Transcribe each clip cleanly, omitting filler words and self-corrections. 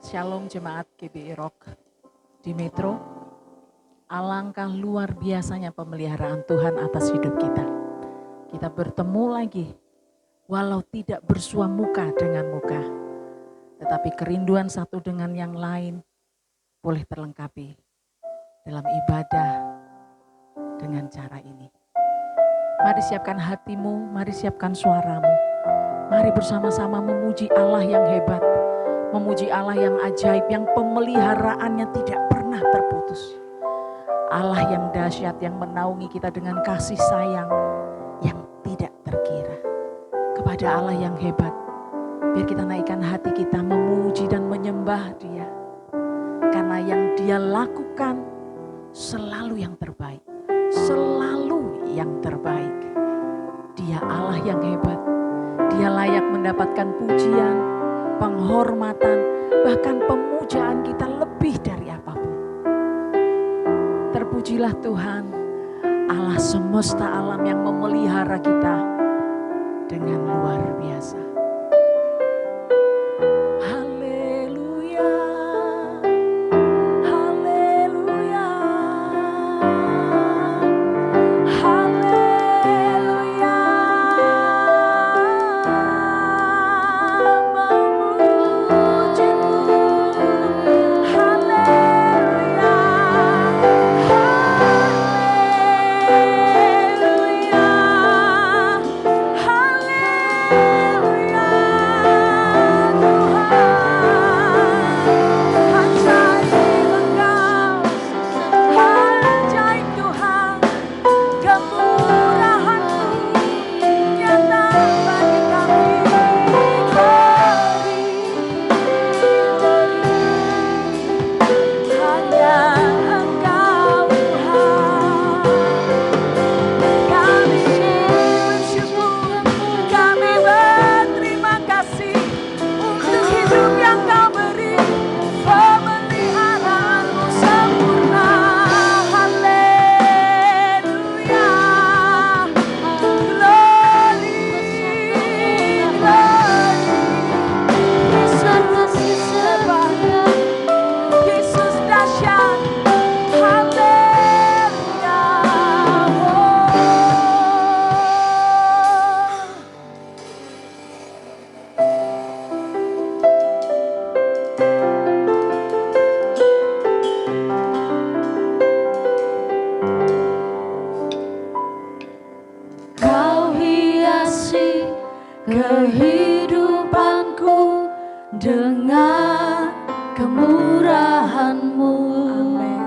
Shalom jemaat GBI Rock di Metro. Alangkah luar biasanya pemeliharaan Tuhan atas hidup kita. Kita bertemu lagi, walau tidak bersua muka dengan muka, tetapi kerinduan satu dengan yang lain boleh terlengkapi dalam ibadah dengan cara ini. Mari siapkan hatimu, mari siapkan suaramu. Mari bersama-sama memuji Allah yang hebat, memuji Allah yang ajaib, yang pemeliharaannya tidak pernah terputus. Allah yang dahsyat, yang menaungi kita dengan kasih sayang yang tidak terkira. Kepada Allah yang hebat, biar kita naikkan hati kita memuji dan menyembah Dia. Karena yang Dia lakukan selalu yang terbaik, selalu yang terbaik. Dia Allah yang hebat, Dia layak mendapatkan pujian, penghormatan, bahkan pemujaan kita lebih dari apapun. Terpujilah Tuhan, Allah semesta alam yang memelihara kita dengan luar biasa. Haleluya, haleluya, haleluya. Kehidupanku dengan kemurahan-Mu. Amen.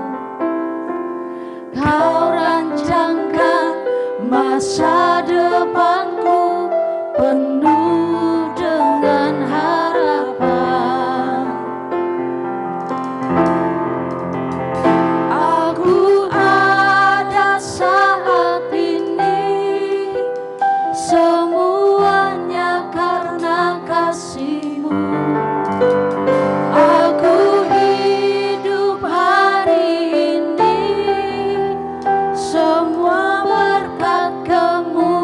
Kau rancangkan masa depanku penuh dengan harapan. Aku ada saat ini semuanya karena kasih-Mu. Aku hidup hari ini semua berkat kemuliaan-Mu.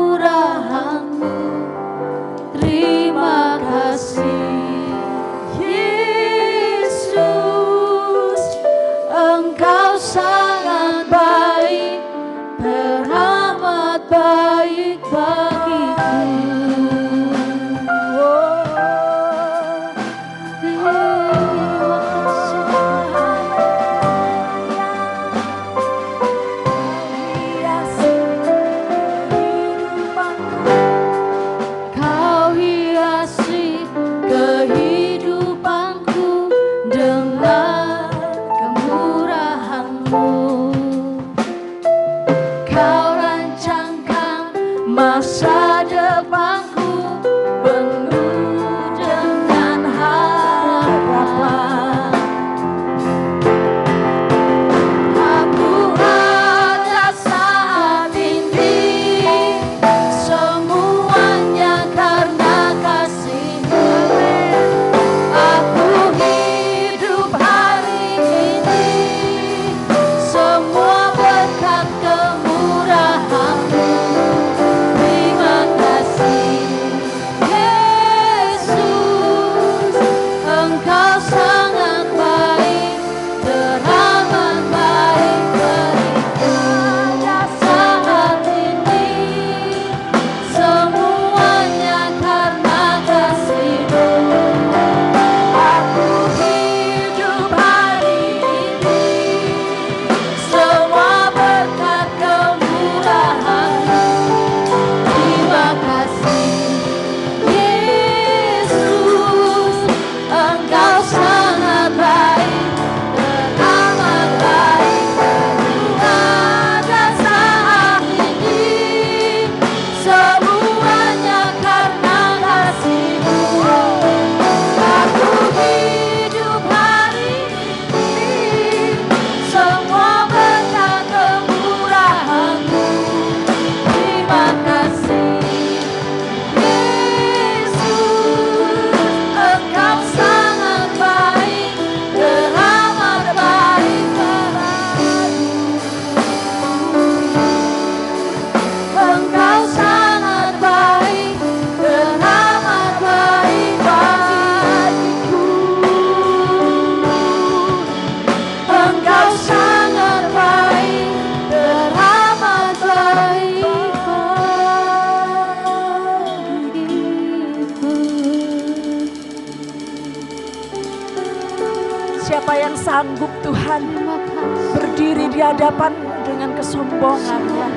Siapa yang sanggup Tuhan Terima kasih. berdiri di hadapan-Mu dengan kesombongannya?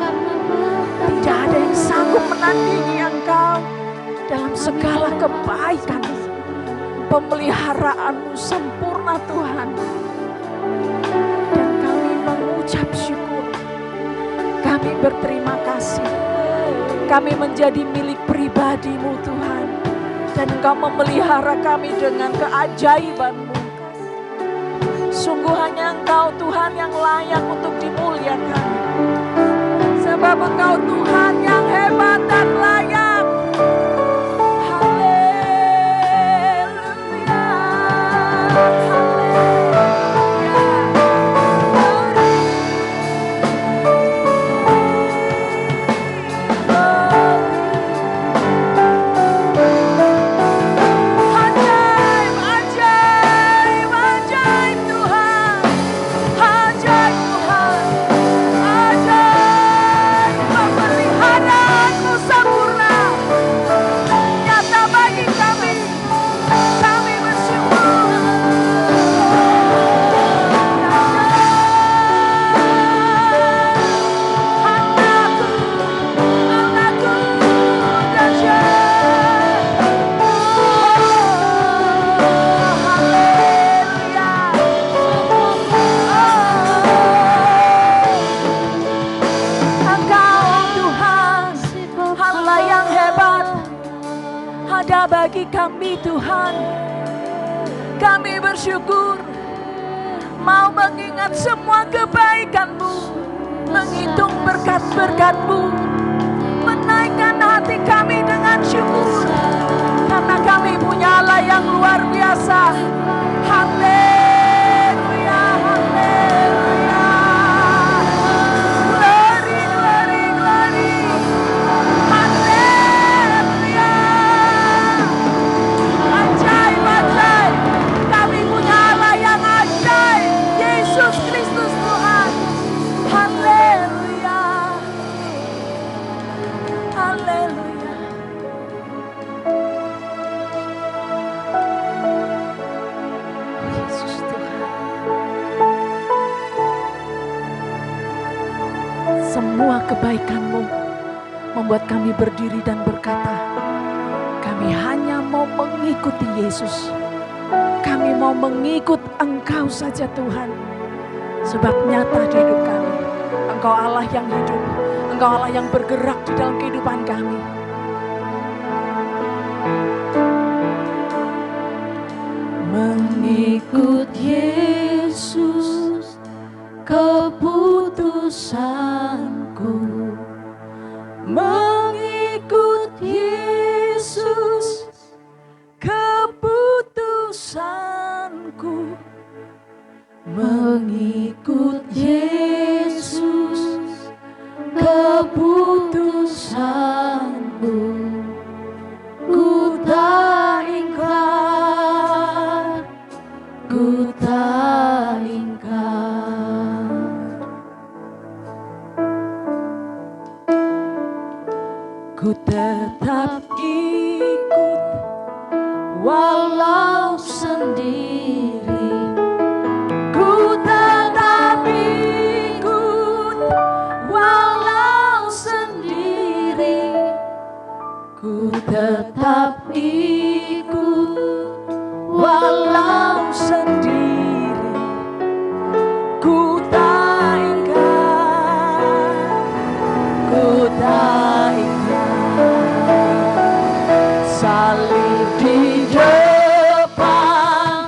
Tidak ada yang sanggup menandingi Engkau dalam segala kebaikan. Pemeliharaan-Mu sempurna Tuhan. Dan kami mengucap syukur. Kami berterima kasih. Kami menjadi milik pribadi-Mu Tuhan. Dan Engkau memelihara kami dengan keajaiban-Mu. Sungguh hanya Engkau Tuhan yang layak untuk dimuliakan. Sebab Engkau Tuhan yang hebat dan layak. Bagi kami Tuhan, kami bersyukur mau mengingat semua kebaikan-Mu, menghitung berkat-berkat-Mu, menaikkan hati kami dengan syukur karena kami punya Allah yang luar biasa. Haleluya, haleluya. Glory, glory, glory. Haleluya. Ajaib, ajaib. Kami punya Allah yang ajaib. Yesus Kristus Tuhan. Haleluya. Haleluya. Oh Yesus Tuhan. Semua kebaikan-Mu membuat kami berdiri dan berkata, kami hanya mau mengikuti Yesus. Kami mau mengikut Engkau saja Tuhan. Sebab nyata di hidup kami, Engkau Allah yang hidup. Engkau Allah yang bergerak di dalam kehidupan kami. Mengikut Yesus keputusanku, mengikut Yesus keputusanku, mengikut Yesus keputusanku, ku tak ingkar, ku tak ingkar. Ku tetap ikut Walau sendiri, ku tetap ikut. Walau sendiri, ku tetap ikut. walau sendiri. Ku tak ingkar, ku tak ingkar. Salib di depan,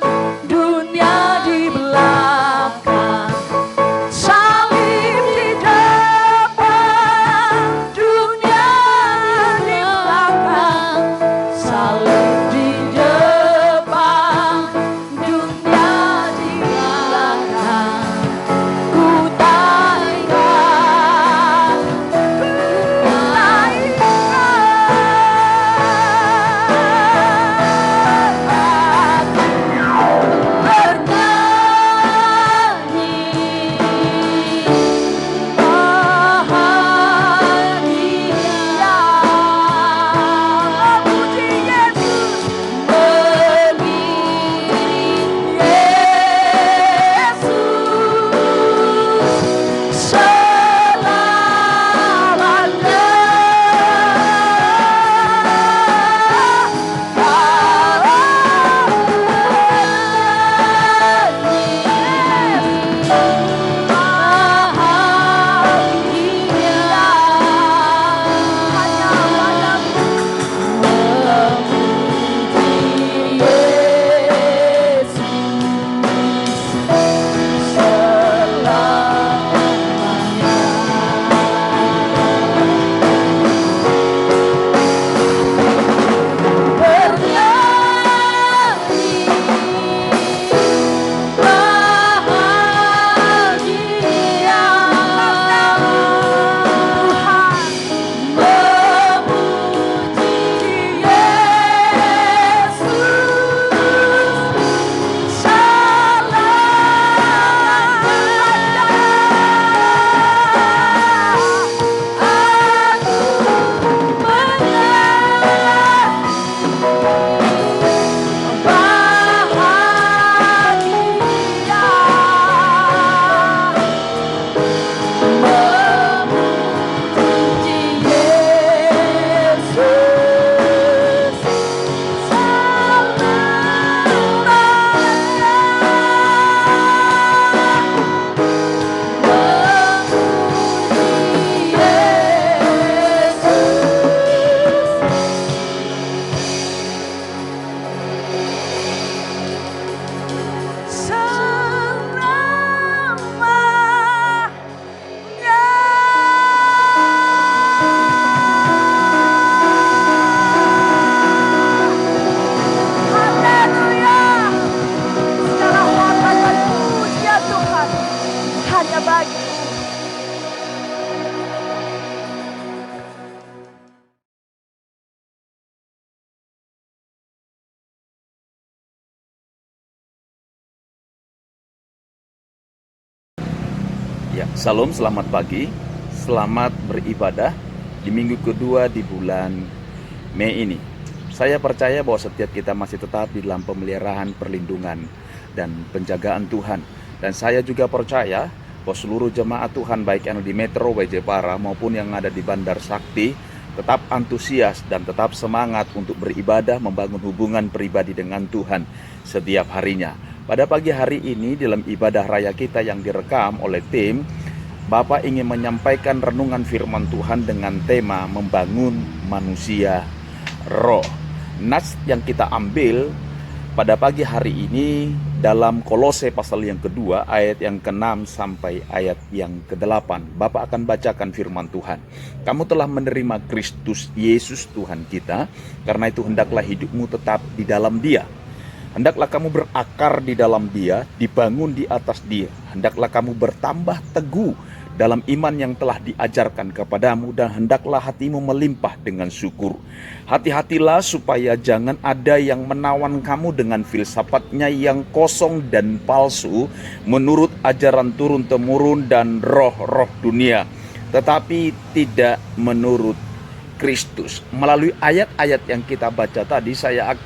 Ya, salam, selamat pagi, selamat beribadah di minggu kedua di bulan Mei ini. Saya percaya bahwa setiap kita masih tetap di dalam pemeliharaan, perlindungan, dan penjagaan Tuhan. Dan saya juga percaya bahwa seluruh jemaat Tuhan, baik yang di Metro Jepara maupun yang ada di Bandar Sakti, tetap antusias dan tetap semangat untuk beribadah, membangun hubungan pribadi dengan Tuhan setiap harinya. Pada pagi hari ini dalam ibadah raya kita yang direkam oleh tim, Bapak ingin menyampaikan renungan firman Tuhan dengan tema membangun manusia roh. Nas yang kita ambil pada pagi hari ini dalam Kolose pasal yang kedua ayat yang ke-6 sampai ayat yang ke-8. Bapak akan bacakan firman Tuhan. Kamu telah menerima Kristus Yesus Tuhan kita, karena itu hendaklah hidupmu tetap di dalam Dia. Hendaklah kamu berakar di dalam Dia, dibangun di atas Dia. Hendaklah kamu bertambah teguh dalam iman yang telah diajarkan kepadamu, dan hendaklah hatimu melimpah dengan syukur. Hati-hatilah supaya jangan ada yang menawan kamu dengan filsafatnya yang kosong dan palsu, menurut ajaran turun-temurun dan roh-roh dunia, tetapi tidak menurut Kristus. Melalui ayat-ayat yang kita baca tadi,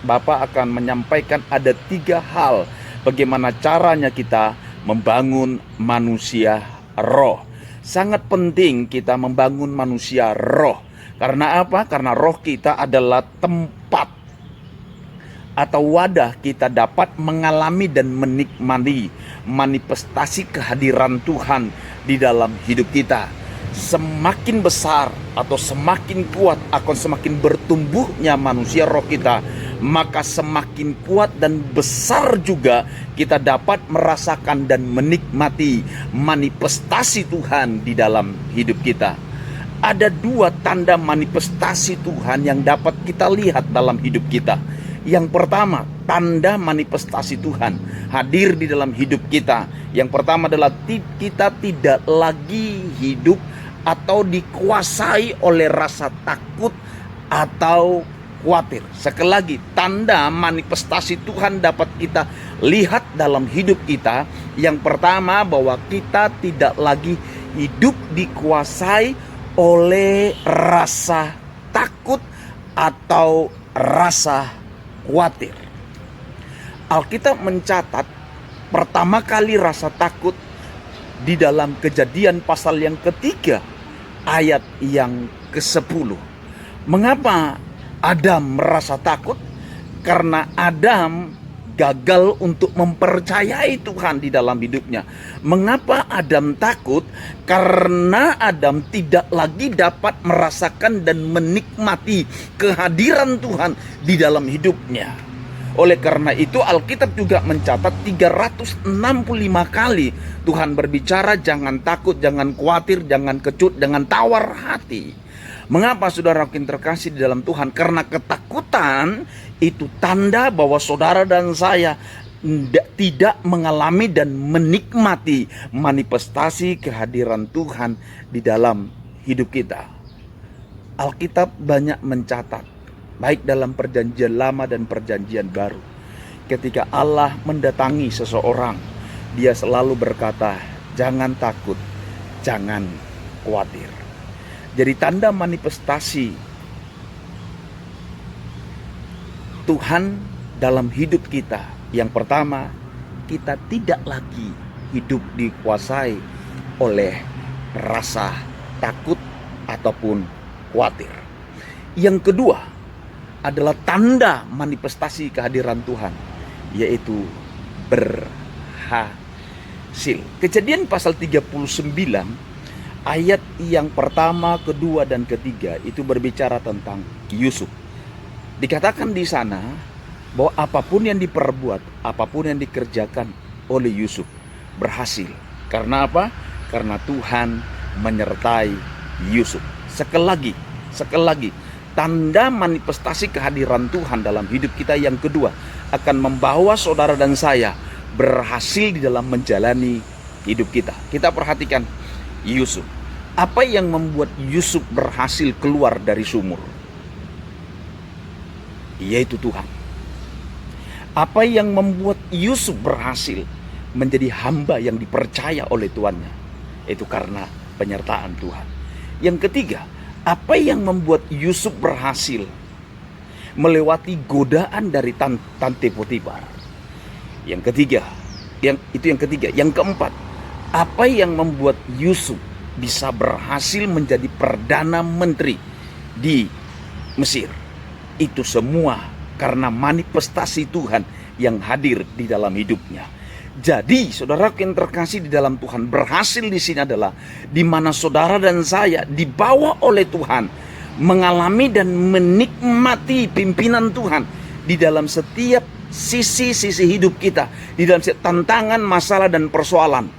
Bapak akan menyampaikan ada 3 hal bagaimana caranya kita membangun manusia roh. Sangat penting kita membangun manusia roh. Karena apa? Karena roh kita adalah tempat atau wadah kita dapat mengalami dan menikmati manifestasi kehadiran Tuhan di dalam hidup kita. Semakin besar atau semakin kuat akan semakin bertumbuhnya manusia roh kita, maka semakin kuat dan besar juga kita dapat merasakan dan menikmati manifestasi Tuhan di dalam hidup kita. Ada 2 tanda manifestasi Tuhan yang dapat kita lihat dalam hidup kita. Yang pertama, tanda manifestasi Tuhan hadir di dalam hidup kita. Yang pertama adalah kita tidak lagi hidup atau dikuasai oleh rasa takut atau khawatir. Sekali lagi, tanda manifestasi Tuhan dapat kita lihat dalam hidup kita. Yang pertama, bahwa kita tidak lagi hidup dikuasai oleh rasa takut atau rasa khawatir. Alkitab mencatat pertama kali rasa takut di dalam Kejadian pasal yang ketiga ayat yang ke-10. Mengapa Adam merasa takut? Karena Adam gagal untuk mempercayai Tuhan di dalam hidupnya. Mengapa Adam takut? Karena Adam tidak lagi dapat merasakan dan menikmati kehadiran Tuhan di dalam hidupnya. Oleh karena itu Alkitab juga mencatat 365 kali Tuhan berbicara, jangan takut, jangan khawatir, jangan kecut, jangan tawar hati. Mengapa saudara yang terkasih di dalam Tuhan? Karena ketakutan itu tanda bahwa saudara dan saya tidak mengalami dan menikmati manifestasi kehadiran Tuhan di dalam hidup kita. Alkitab banyak mencatat, baik dalam perjanjian lama dan perjanjian baru, ketika Allah mendatangi seseorang, Dia selalu berkata, jangan takut, jangan khawatir. Jadi tanda manifestasi Tuhan dalam hidup kita, yang pertama, kita tidak lagi hidup dikuasai oleh rasa takut ataupun khawatir. Yang kedua adalah tanda manifestasi kehadiran Tuhan, yaitu berhasil. Kejadian pasal 39 ayat yang pertama, kedua, dan ketiga itu berbicara tentang Yusuf. Dikatakan di sana bahwa apapun yang diperbuat, apapun yang dikerjakan oleh Yusuf berhasil. Karena apa? Karena Tuhan menyertai Yusuf. Sekali lagi, tanda manifestasi kehadiran Tuhan dalam hidup kita yang kedua akan membawa saudara dan saya berhasil di dalam menjalani hidup kita. Kita perhatikan Yusuf. Apa yang membuat Yusuf berhasil keluar dari sumur? Yaitu Tuhan. Apa yang membuat Yusuf berhasil menjadi hamba yang dipercaya oleh tuannya? Itu karena penyertaan Tuhan. Yang ketiga, apa yang membuat Yusuf berhasil melewati godaan dari Tante Potifar? Yang ketiga, yang ketiga. Yang keempat, apa yang membuat Yusuf bisa berhasil menjadi perdana menteri di Mesir? Itu semua karena manifestasi Tuhan yang hadir di dalam hidupnya. Jadi, saudara yang terkasih di dalam Tuhan, berhasil di sini adalah di mana saudara dan saya dibawa oleh Tuhan mengalami dan menikmati pimpinan Tuhan di dalam setiap sisi-sisi hidup kita, di dalam setiap tantangan, masalah dan persoalan.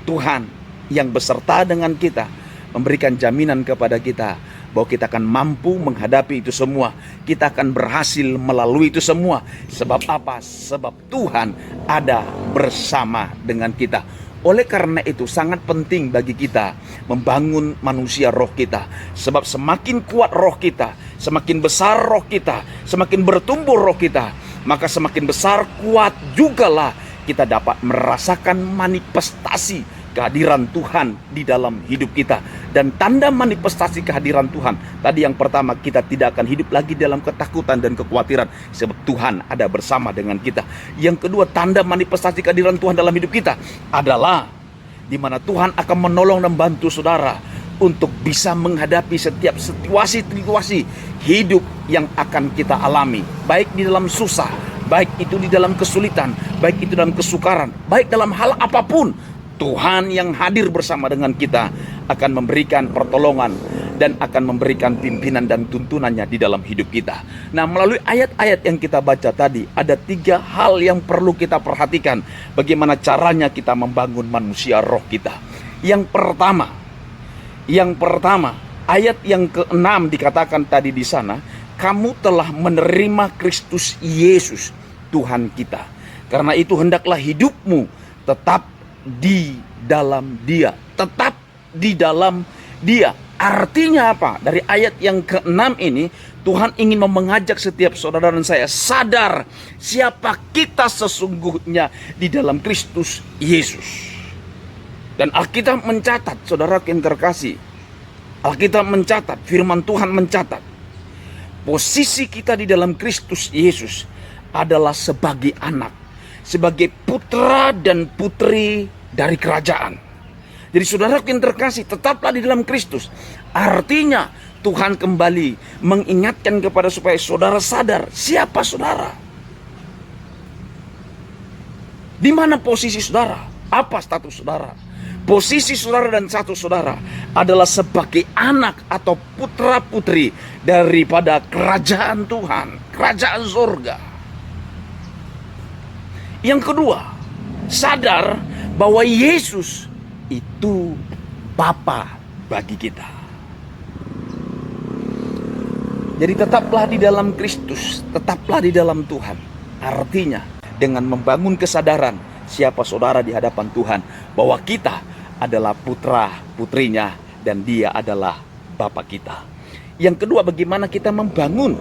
Tuhan yang beserta dengan kita memberikan jaminan kepada kita bahwa kita akan mampu menghadapi itu semua. Kita akan berhasil melalui itu semua. Sebab apa? Sebab Tuhan ada bersama dengan kita. Oleh karena itu sangat penting bagi kita membangun manusia roh kita. Sebab semakin kuat roh kita, semakin besar roh kita, semakin bertumbuh roh kita, maka semakin besar kuat jugalah kita dapat merasakan manifestasi kehadiran Tuhan di dalam hidup kita. Dan tanda manifestasi kehadiran Tuhan, tadi yang pertama, kita tidak akan hidup lagi dalam ketakutan dan kekhawatiran, sebab Tuhan ada bersama dengan kita. Yang kedua, tanda manifestasi kehadiran Tuhan dalam hidup kita adalah di mana Tuhan akan menolong dan membantu saudara untuk bisa menghadapi setiap situasi-situasi hidup yang akan kita alami, baik di dalam susah, baik itu di dalam kesulitan, baik itu dalam kesukaran, baik dalam hal apapun. Tuhan yang hadir bersama dengan kita akan memberikan pertolongan dan akan memberikan pimpinan dan tuntunannya di dalam hidup kita. Nah, melalui ayat-ayat yang kita baca tadi, ada 3 hal yang perlu kita perhatikan bagaimana caranya kita membangun manusia roh kita. Yang pertama, ayat yang ke-6 dikatakan tadi di sana, kamu telah menerima Kristus Yesus Tuhan kita. Karena itu hendaklah hidupmu tetap di dalam Dia, tetap di dalam Dia. Artinya apa? Dari ayat yang ke-6 ini, Tuhan ingin mengajak setiap saudara dan saya sadar siapa kita sesungguhnya di dalam Kristus Yesus. Dan Alkitab mencatat, saudara yang terkasih, Alkitab mencatat, firman Tuhan mencatat, posisi kita di dalam Kristus Yesus adalah sebagai anak, sebagai putra dan putri dari kerajaan. Jadi saudara yang terkasih, tetaplah di dalam Kristus. Artinya Tuhan kembali mengingatkan kepada supaya saudara sadar siapa saudara, di mana posisi saudara, apa status saudara. Posisi saudara dan status saudara adalah sebagai anak atau putra putri daripada kerajaan Tuhan, kerajaan surga. Yang kedua, sadar bahwa Yesus itu Bapa bagi kita. Jadi tetaplah di dalam Kristus, tetaplah di dalam Tuhan. Artinya dengan membangun kesadaran siapa saudara di hadapan Tuhan, bahwa kita adalah putra putrinya dan Dia adalah Bapa kita. Yang kedua, bagaimana kita membangun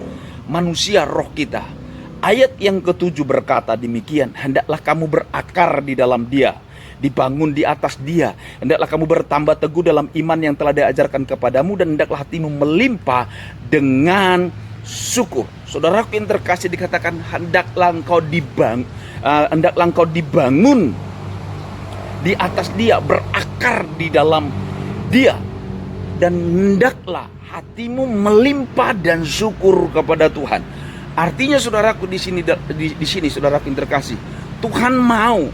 manusia roh kita. Ayat yang ke-7 berkata demikian, hendaklah kamu berakar di dalam Dia, dibangun di atas Dia. Hendaklah kamu bertambah teguh dalam iman yang telah diajarkan kepadamu, dan hendaklah hatimu melimpah dengan syukur. Saudara yang terkasih, dikatakan hendaklah engkau dibangun di atas Dia, berakar di dalam Dia, dan hendaklah hatimu melimpah dan syukur kepada Tuhan. Artinya saudaraku di sini saudaraku yang terkasih, Tuhan mau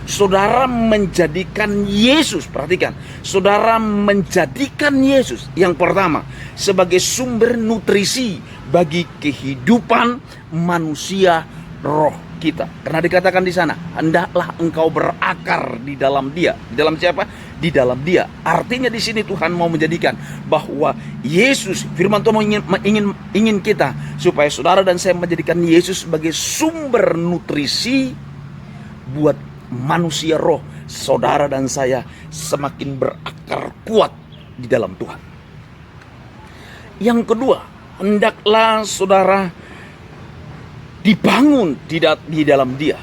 saudara menjadikan Yesus, perhatikan, saudara menjadikan Yesus yang pertama sebagai sumber nutrisi bagi kehidupan manusia roh kita. Karena dikatakan di sana, hendaklah engkau berakar di dalam Dia. Di dalam siapa? Di dalam Dia. Artinya di sini Tuhan mau menjadikan bahwa Yesus, firman Tuhan ingin kita supaya saudara dan saya menjadikan Yesus sebagai sumber nutrisi buat manusia roh saudara dan saya semakin berakar kuat di dalam Tuhan. Yang kedua, hendaklah saudara dibangun di dalam Dia.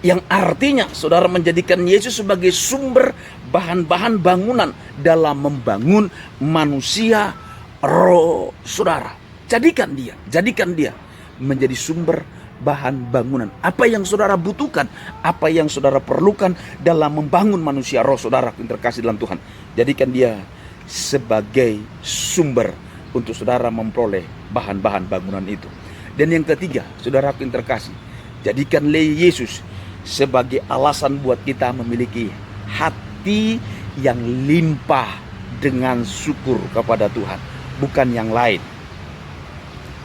Yang artinya saudara menjadikan Yesus sebagai sumber bahan-bahan bangunan dalam membangun manusia roh saudara. Jadikan dia menjadi sumber bahan bangunan. Apa yang saudara butuhkan, apa yang saudara perlukan dalam membangun manusia roh saudara yang terkasih dalam Tuhan. Jadikan dia sebagai sumber untuk saudara memperoleh bahan-bahan bangunan itu. Dan yang ketiga, saudara yang terkasih, jadikanlah Yesus sebagai alasan buat kita memiliki hati yang limpah dengan syukur kepada Tuhan, bukan yang lain.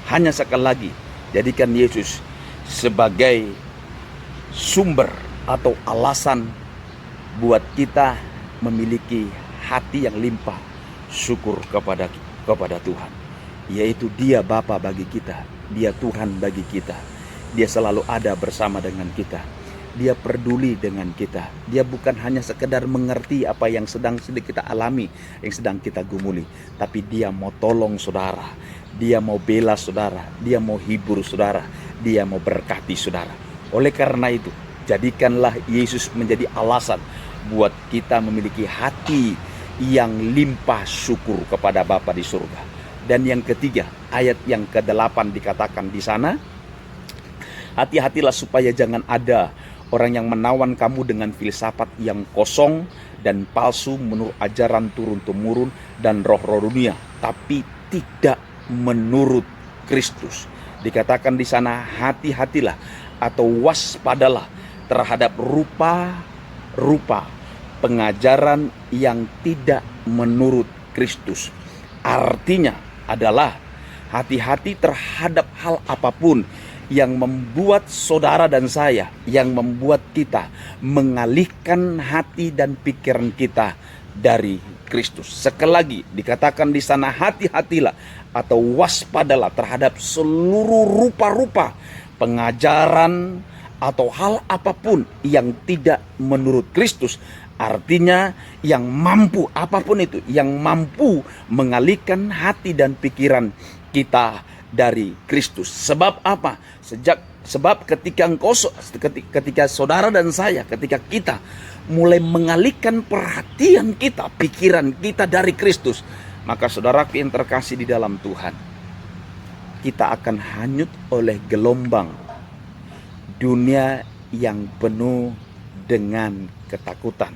Hanya sekali lagi, jadikan Yesus sebagai sumber atau alasan buat kita memiliki hati yang limpah syukur kepada Tuhan, yaitu Dia Bapa bagi kita, Dia Tuhan bagi kita. Dia selalu ada bersama dengan kita. Dia peduli dengan kita. Dia bukan hanya sekedar mengerti apa yang sedang kita alami, yang sedang kita gumuli, tapi Dia mau tolong saudara. Dia mau bela saudara. Dia mau hibur saudara. Dia mau berkati saudara. Oleh karena itu, jadikanlah Yesus menjadi alasan buat kita memiliki hati yang limpah syukur kepada Bapa di surga. Dan yang ketiga, ayat yang ke-8 dikatakan di sana, hati-hatilah supaya jangan ada orang yang menawan kamu dengan filsafat yang kosong dan palsu menurut ajaran turun-temurun dan roh-roh dunia, tapi tidak menurut Kristus. Dikatakan di sana, hati-hatilah atau waspadalah terhadap rupa-rupa pengajaran yang tidak menurut Kristus. Artinya adalah hati-hati terhadap hal apapun yang membuat saudara dan saya, yang membuat kita mengalihkan hati dan pikiran kita dari Kristus. Sekali lagi dikatakan di sana, hati-hatilah atau waspadalah terhadap seluruh rupa-rupa pengajaran atau hal apapun yang tidak menurut Kristus. Artinya yang mampu, apapun itu, yang mampu mengalihkan hati dan pikiran kita dari Kristus. Sebab apa? Sebab ketika saudara dan saya, ketika kita mulai mengalihkan perhatian kita, pikiran kita dari Kristus, maka saudara yang terkasih di dalam Tuhan, kita akan hanyut oleh gelombang dunia yang penuh dengan ketakutan,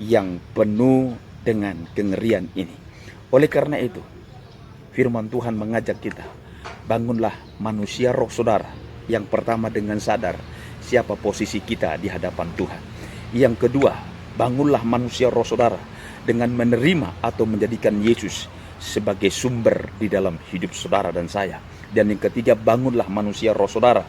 yang penuh dengan kengerian ini. Oleh karena itu, firman Tuhan mengajak kita, bangunlah manusia roh saudara. Yang pertama dengan sadar siapa posisi kita di hadapan Tuhan. Yang kedua, bangunlah manusia roh saudara dengan menerima atau menjadikan Yesus sebagai sumber di dalam hidup saudara dan saya. Dan yang ketiga, bangunlah manusia roh saudara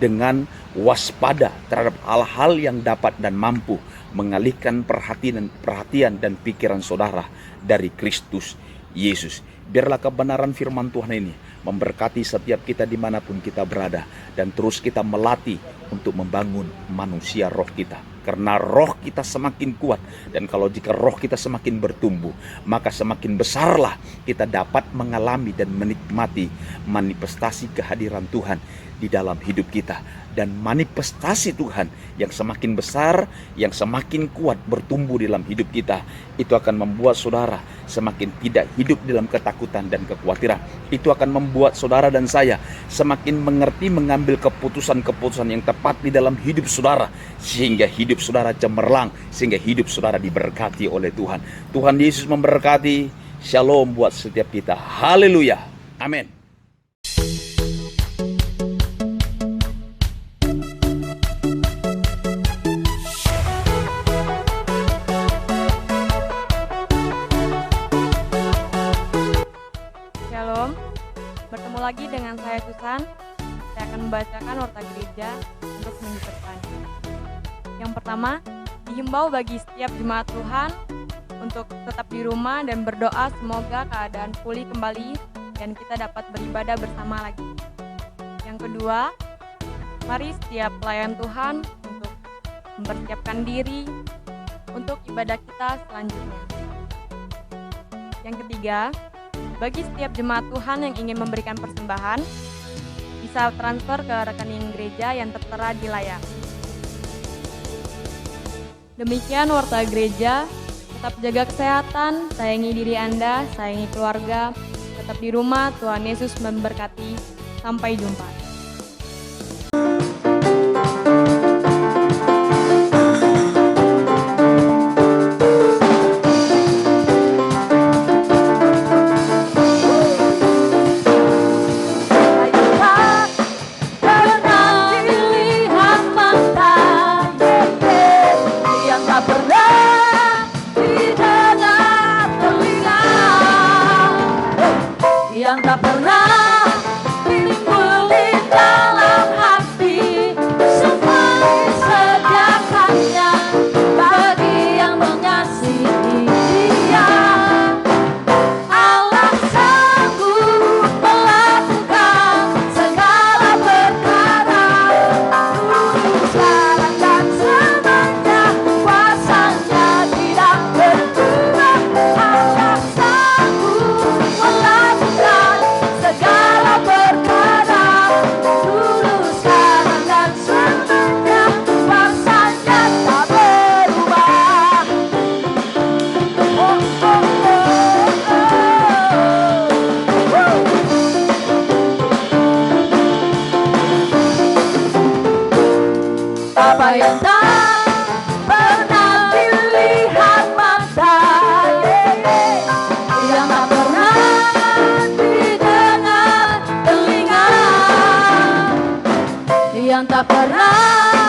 dengan waspada terhadap hal-hal yang dapat dan mampu mengalihkan perhatian dan pikiran saudara dari Kristus Yesus. Biarlah kebenaran firman Tuhan ini memberkati setiap kita dimanapun kita berada, dan terus kita melatih untuk membangun manusia roh kita. Karena roh kita semakin kuat, dan kalau jika roh kita semakin bertumbuh, maka semakin besarlah kita dapat mengalami dan menikmati manifestasi kehadiran Tuhan di dalam hidup kita. Dan manifestasi Tuhan yang semakin besar, yang semakin kuat bertumbuh dalam hidup kita, itu akan membuat saudara semakin tidak hidup dalam ketakutan dan kekhawatiran. Itu akan membuat saudara dan saya semakin mengerti mengambil keputusan-keputusan yang tepat di dalam hidup saudara, sehingga hidup saudara cemerlang, sehingga hidup saudara diberkati oleh Tuhan. Tuhan Yesus memberkati. Shalom buat setiap kita. Haleluya. Amin. Bertemu lagi dengan saya Susan. Saya akan membacakan warta gereja untuk minggu depan. Yang pertama, dihimbau bagi setiap jemaat Tuhan untuk tetap di rumah dan berdoa semoga keadaan pulih kembali dan kita dapat beribadah bersama lagi. Yang kedua, mari setiap pelayan Tuhan untuk mempersiapkan diri untuk ibadah kita selanjutnya. Yang ketiga, bagi setiap jemaat Tuhan yang ingin memberikan persembahan, bisa transfer ke rekening gereja yang tertera di layar. Demikian Warta Gereja, tetap jaga kesehatan, sayangi diri Anda, sayangi keluarga, tetap di rumah, Tuhan Yesus memberkati. Sampai jumpa. Yang tak pernah timbul di dalam hati, semua disediakannya bagi yang mengasihi Dia. Allah sanggup melakukan segala perkara, dulu sekarang dan selamanya, kuasanya tidak berkurang. Allah sanggup melakukan segala perkara, dulu sekarang dan selamanya, kuasanya tak berubah. Oh, oh, oh, apa yang tak pernah dilihat mata, yang tak pernah didengar telinga, yang tak pernah